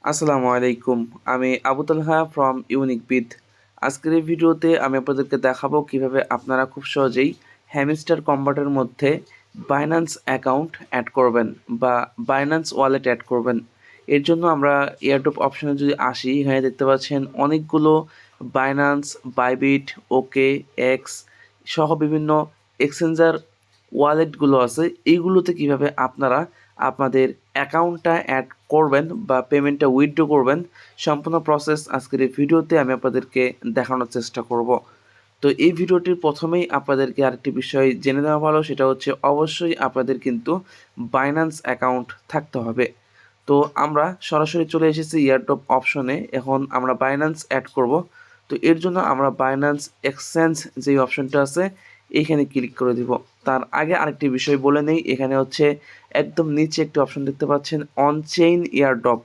আসসালামু আলাইকুম। আমি আবু তালহা ফ্রম ইউনিক বিথ। আজকের এই ভিডিওতে আমি আপনাদেরকে দেখাবো কিভাবে আপনারা খুব সহজেই হ্যামস্টার কম্বাটের মধ্যে বাইন্যান্স অ্যাকাউন্ট অ্যাড করবেন বা বাইন্যান্স ওয়ালেট অ্যাড করবেন। এর জন্য আমরা এয়ারড্রপ অপশনে যদি আসি, এখানে দেখতে পাচ্ছেন অনেকগুলো বাইন্যান্স, বাইবিট, ওকে, এক্স সহ বিভিন্ন এক্সচেঞ্জার ওয়ালেটগুলো আছে। এইগুলোতে কিভাবে আপনারা আপনাদের অ্যাকাউন্টটা অ্যাড করবেন বা পেমেন্টটা উইথড্র করবেন, সম্পূর্ণ প্রসেস আজকের এই ভিডিওতে আমি আপনাদেরকে দেখানোর চেষ্টা করব। তো এই ভিডিওটির প্রথমেই আপনাদেরকে আরেকটি বিষয় জেনে নেওয়া ভালো, সেটা হচ্ছে অবশ্যই আপনাদের কিন্তু বাইন্যান্স অ্যাকাউন্ট থাকতে হবে। তো আমরা সরাসরি চলে এসেছি এয়ারড্রপ অপশনে। এখন আমরা বাইন্যান্স অ্যাড করব। তো এর জন্য আমরা বাইন্যান্স এক্সচেঞ্জ যেই অপশনটা আছে এইখানে ক্লিক করে দিব। তার আগে আরেকটি বিষয় বলে নেই, এখানে হচ্ছে একদম নিচে একটি অপশন দেখতে পাচ্ছেন অন চেইন এয়ারড্রপ।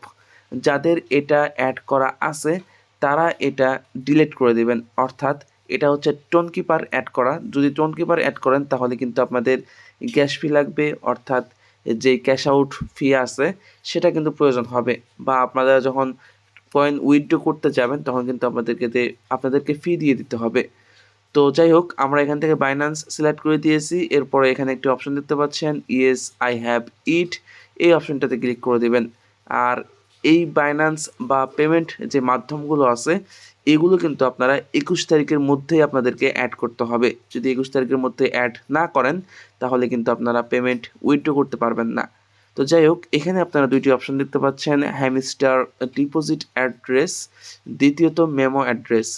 যাদের এটা অ্যাড করা আছে তারা এটা ডিলিট করে দেবেন, অর্থাৎ এটা হচ্ছে টোন কিপার অ্যাড করা। যদি টোন কিপার অ্যাড করেন তাহলে কিন্তু আপনাদের গ্যাস ফি লাগবে, অর্থাৎ যে ক্যাশ আউট ফি আছে সেটা কিন্তু প্রয়োজন হবে, বা আপনারা যখন কয়েন উইথড্র করতে যাবেন তখন কিন্তু আপনাদেরকে ফি দিয়ে দিতে হবে। তো যাই হোক, আমরা এখান থেকে বাইন্যান্স সিলেক্ট করে দিয়েছি। এরপরে এখানে একটি অপশন দেখতে পাচ্ছেন ইয়েস আই হ্যাভ ইট, এই অপশনটাতে ক্লিক করে দেবেন। আর এই বাইন্যান্স বা পেমেন্ট যে মাধ্যমগুলো আছে এগুলো কিন্তু আপনারা 21 তারিখের মধ্যেই আপনাদেরকে অ্যাড করতে হবে। যদি 21 তারিখের মধ্যে অ্যাড না করেন তাহলে কিন্তু আপনারা পেমেন্ট উইথড্র করতে পারবেন না। তো যাই হোক, এখানে আপনারা দুইটি অপশন দেখতে পাচ্ছেন, হ্যামস্টার ডিপোজিট অ্যাড্রেস, দ্বিতীয়ত মেমো অ্যাড্রেস।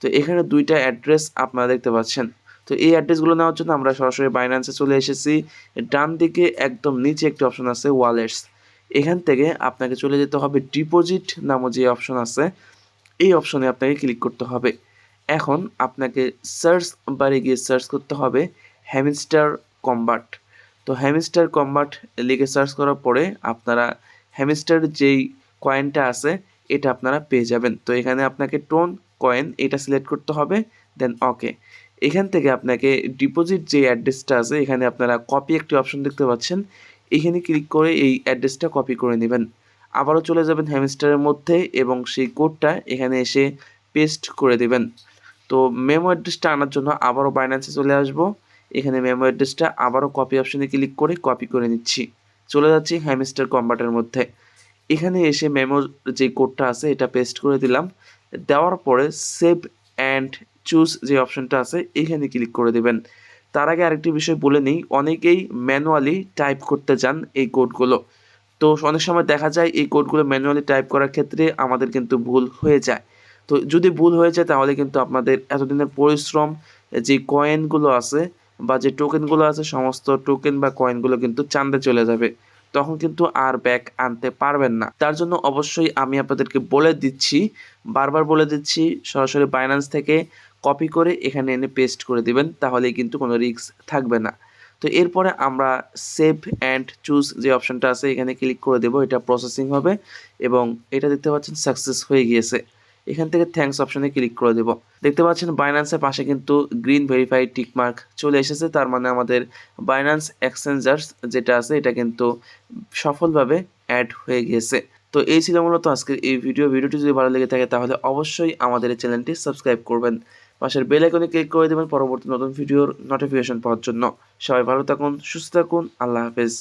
তো এখানে দুইটা অ্যাড্রেস আপনারা দেখতে পাচ্ছেন। তো এই অ্যাড্রেসগুলো নেওয়ার জন্য আমরা সরাসরি বাইন্যান্সে চলে এসেছি। ডান দিকে একদম নিচে একটি অপশন আছে ওয়ালেটস, এখান থেকে আপনাকে চলে যেতে হবে ডিপোজিট নামক যে অপশন আছে এই অপশনে আপনাকে ক্লিক করতে হবে। এখন আপনাকে সার্চ বারে গিয়ে সার্চ করতে হবে হ্যামস্টার কম্বাট। তো হ্যামস্টার কম্বাট লিখে সার্চ করার পরে আপনারা হ্যামস্টার যেই কয়েনটা আছে এটা আপনারা পেয়ে যাবেন। তো এখানে আপনাকে টোন কয়েন এটা সিলেক্ট করতে হবে, দেন ওকে। এখান থেকে আপনাকে ডিপোজিট যে অ্যাড্রেসটা আছে এখানে আপনারা কপি একটি অপশন দেখতে পাচ্ছেন, এখানে ক্লিক করে এই অ্যাড্রেসটা কপি করে নেবেন। আবারও চলে যাবেন হ্যামস্টারের মধ্যে এবং সেই কোডটা এখানে এসে পেস্ট করে দেবেন। তো মেমো অ্যাড্রেসটা আনার জন্য আবারও বাইন্যান্সে চলে আসব। এখানে মেমো অ্যাড্রেসটা আবারও কপি অপশনে ক্লিক করে কপি করে নিচ্ছি। চলে যাচ্ছি হ্যামস্টার কম্বাটের মধ্যে। এখানে এসে মেমোর যে কোডটা আছে এটা পেস্ট করে দিলাম। দেওয়ার পরে সেভ অ্যান্ড চুজ যে অপশনটা আছে এখানে ক্লিক করে দেবেন। তার আগে আরেকটি বিষয় বলে নিই, অনেকেই ম্যানুয়ালি টাইপ করতে চান এই কোডগুলো। তো অনেক সময় দেখা যায় এই কোডগুলো ম্যানুয়ালি টাইপ করার ক্ষেত্রে আমাদের কিন্তু ভুল হয়ে যায়। তো যদি ভুল হয়ে যায় তাহলে কিন্তু আপনাদের এতদিনের পরিশ্রম, যে কয়েনগুলো আছে বা যে টোকেনগুলো আছে সমস্ত টোকেন বা কয়েনগুলো কিন্তু চাঁদে চলে যাবে, তখন কিন্তু আর ব্যাক আনতে পারবেন না। তার জন্য অবশ্যই আমি আপনাদেরকে বলে দিচ্ছি, বারবার বলে দিচ্ছি, সরাসরি বাইন্যান্স থেকে কপি করে এখানে এনে পেস্ট করে দিবেন, তাহলেই কিন্তু কোনো রিস্ক থাকবে না। তো এরপরে আমরা সেভ অ্যান্ড চুজ যে অপশনটা আছে এখানে ক্লিক করে দেবো, এটা প্রসেসিং হবে এবং এটা দেখতে পাচ্ছেন সাকসেস হয়ে গিয়েছে। এখান থেকে থ্যাঙ্কস অপশনে ক্লিক করে দেব। দেখতে পাচ্ছেন বাইন্যান্সের পাশে কিন্তু গ্রিন ভেরিফাইড টিকমার্ক চলে এসেছে, তার মানে আমাদের বাইন্যান্স এক্সচেঞ্জার্স যেটা আছে এটা কিন্তু সফলভাবে অ্যাড হয়ে গিয়েছে। তো এই ছিল মূলত আজকের এই ভিডিওটি যদি ভালো লেগে থাকে তাহলে অবশ্যই আমাদের এই চ্যানেলটি সাবস্ক্রাইব করবেন, পাশের বেল আইকনে ক্লিক করে দেবেন পরবর্তী নতুন ভিডিওর নোটিফিকেশন পাওয়ার জন্য। সবাই ভালো থাকুন, সুস্থ থাকুন, আল্লাহ হাফেজ।